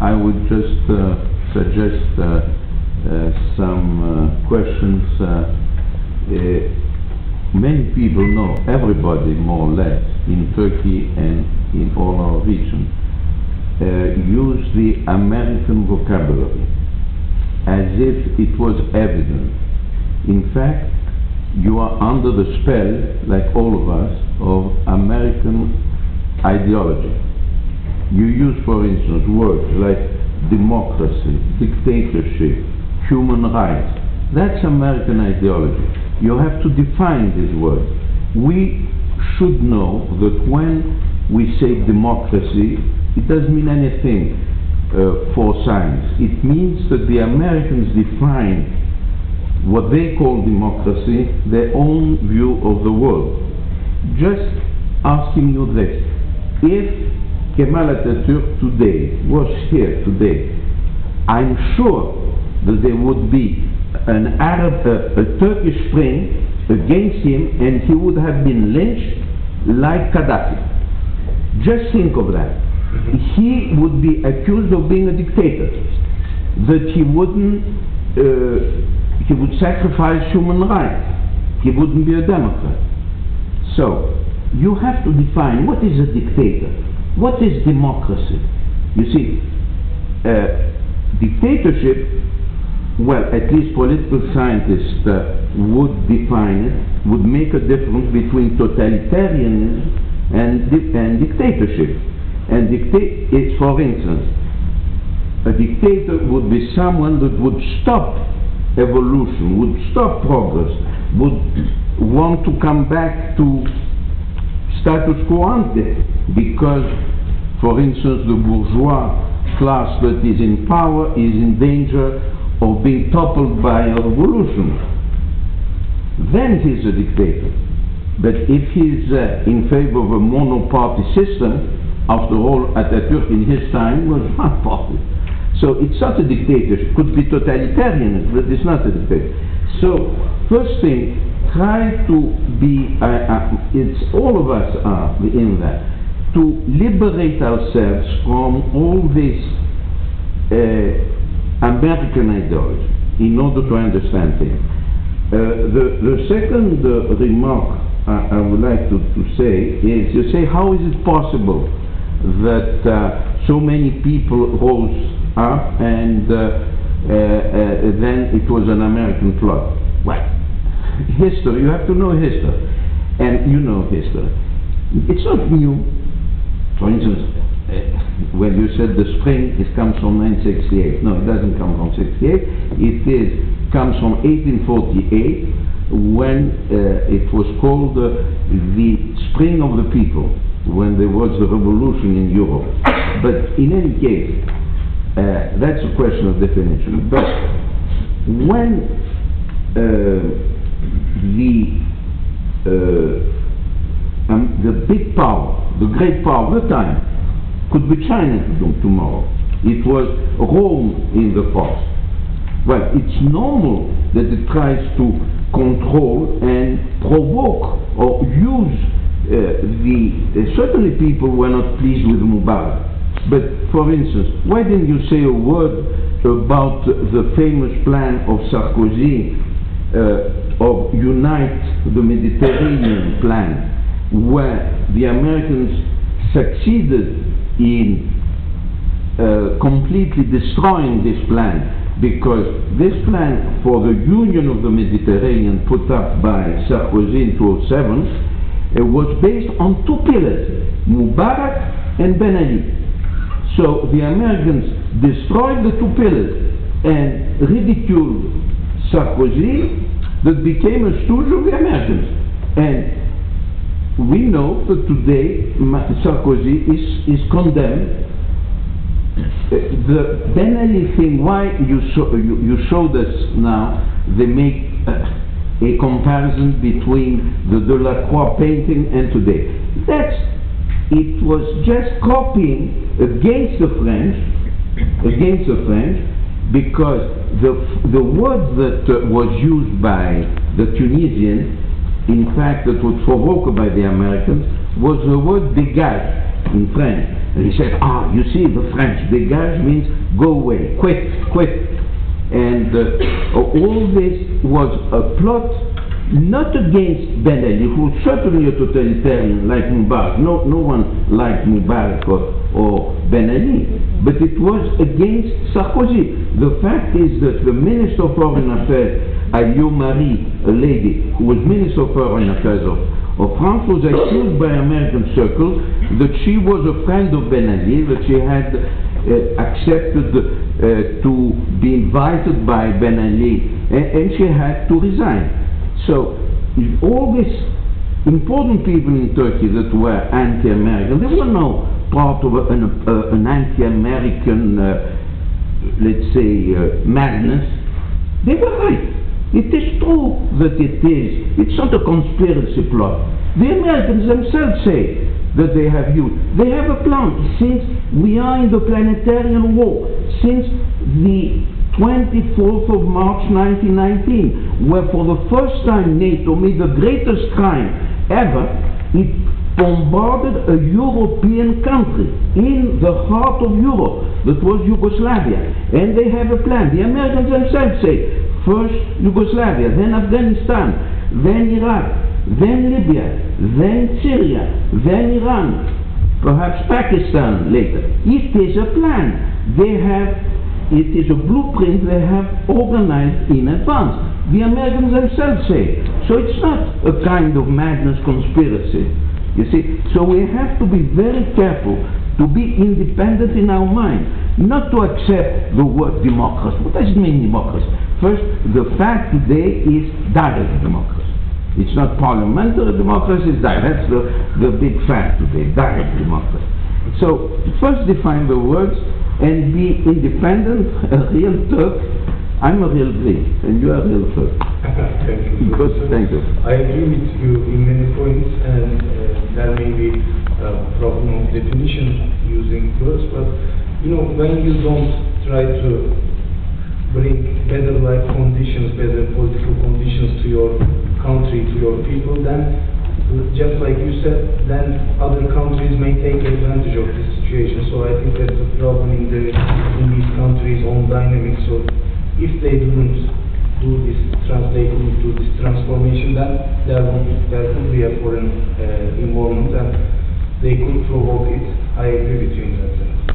I would just suggest some questions. Many people know, everybody more or less, in Turkey and in all our region, use the American vocabulary as if it was evident. In fact, you are under the spell, like all of us, of American ideology. You use, for instance, words like democracy, dictatorship, human rights. That's American ideology. You have to define these words. We should know that when we say democracy, it doesn't mean anything for science. It means that the Americans define what they call democracy, their own view of the world. Just asking you this: if Kemal Atatürk today was here today, I'm sure that there would be an Arab, a Turkish Spring against him, and he would have been lynched like Gaddafi. Just think of that. He would be accused of being a dictator, that he wouldn't, he would sacrifice human rights, he wouldn't be a democrat. So, you have to define what is a dictator, what is democracy. You see, dictatorship, well, at least political scientists would define it, would make a difference between totalitarianism and dictatorship. And it's, for instance, a dictator would be someone that would stop evolution, would stop progress, would want to come back to status quo ante, because, for instance, the bourgeois class that is in power is in danger of being toppled by a revolution. Then he's a dictator. But if he's in favor of a mono-party system, after all, Atatürk in his time was one party. So it's not a dictatorship. It could be totalitarianism, but it's not a dictatorship. So, first thing, try to be, it's all of us are in that, to liberate ourselves from all this American ideology in order to understand things. The second remark I would like to say is, you say, how is it possible that so many people rose up and then it was an American plot? Well, history, you have to know history, and you know history. It's not new. For instance, when you said the spring, it comes from 1968. No, it doesn't come from 68. It comes from 1848, when it was called the Spring of the People, when there was the revolution in Europe. But in any case, that's a question of definition. But when the big power, the great power of the time, could be China tomorrow. It was Rome in the past. Well, it's normal that it tries to control and provoke or use certainly people were not pleased with Mubarak. But for instance, why didn't you say a word about the famous plan of Sarkozy of Unite the Mediterranean plan, where the Americans succeeded in completely destroying this plan, because this plan for the Union of the Mediterranean put up by Sarkozy in 2007 was based on two pillars, Mubarak and Ben Ali. So the Americans destroyed the two pillars and ridiculed Sarkozy, that became a stooge of the Americans. And we know that today Sarkozy is condemned. The Ben Ali thing, why you showed us now, they make a comparison between the Delacroix painting and today. It was just copying against the French, because the word that was used by the Tunisians, in fact, that was provoked by the Americans, was the word dégage in French. And he said, ah, you see, the French, dégage means go away, quit, quit. And all this was a plot not against Ben Ali, who was certainly a totalitarian like Mubarak. No one liked Mubarak or Ben Ali, but it was against Sarkozy. The fact is that the Minister of Foreign Affairs, Ayou Marie, a lady who was Minister of Foreign Affairs of France, was accused by American circles that she was a friend of Ben Ali, that she had accepted to be invited by Ben Ali, and she had to resign. So all these important people in Turkey that were anti-American, they were no part of an anti-American, let's say, madness. They were right. It is true that it is. It's not a conspiracy plot. The Americans themselves say that they have used. They have a plan. Since we are in the planetarian war, since the 24th of March 1919, where for the first time NATO made the greatest crime ever, it bombarded a European country in the heart of Europe, that was Yugoslavia. And they have a plan. The Americans themselves say, first Yugoslavia, then Afghanistan, then Iraq, then Libya, then Syria, then Iran, perhaps Pakistan later. It is a plan. They have, it is a blueprint they have organized in advance. The Americans themselves say. So it's not a kind of madness conspiracy. You see, so we have to be very careful to be independent in our mind, not to accept the word democracy. What does it mean, democracy? First, the fact today is direct democracy. It's not parliamentary democracy, it's direct. That's the big fact today, direct democracy. So, first define the words and be independent, a real Turk. I'm a real Greek, and you are a real Turk. Thank you. Thank you. I agree with you in many points, and there may be a problem of definition using words, but you know, when you don't try to bring better life conditions, better political conditions to your country, to your people, then just like you said, then other countries may take advantage of this situation. So I think that's the problem in these countries' own dynamics. So if they didn't do this, they couldn't do this transformation, then there could be a foreign involvement, and they could provoke it. I agree with you in that sense.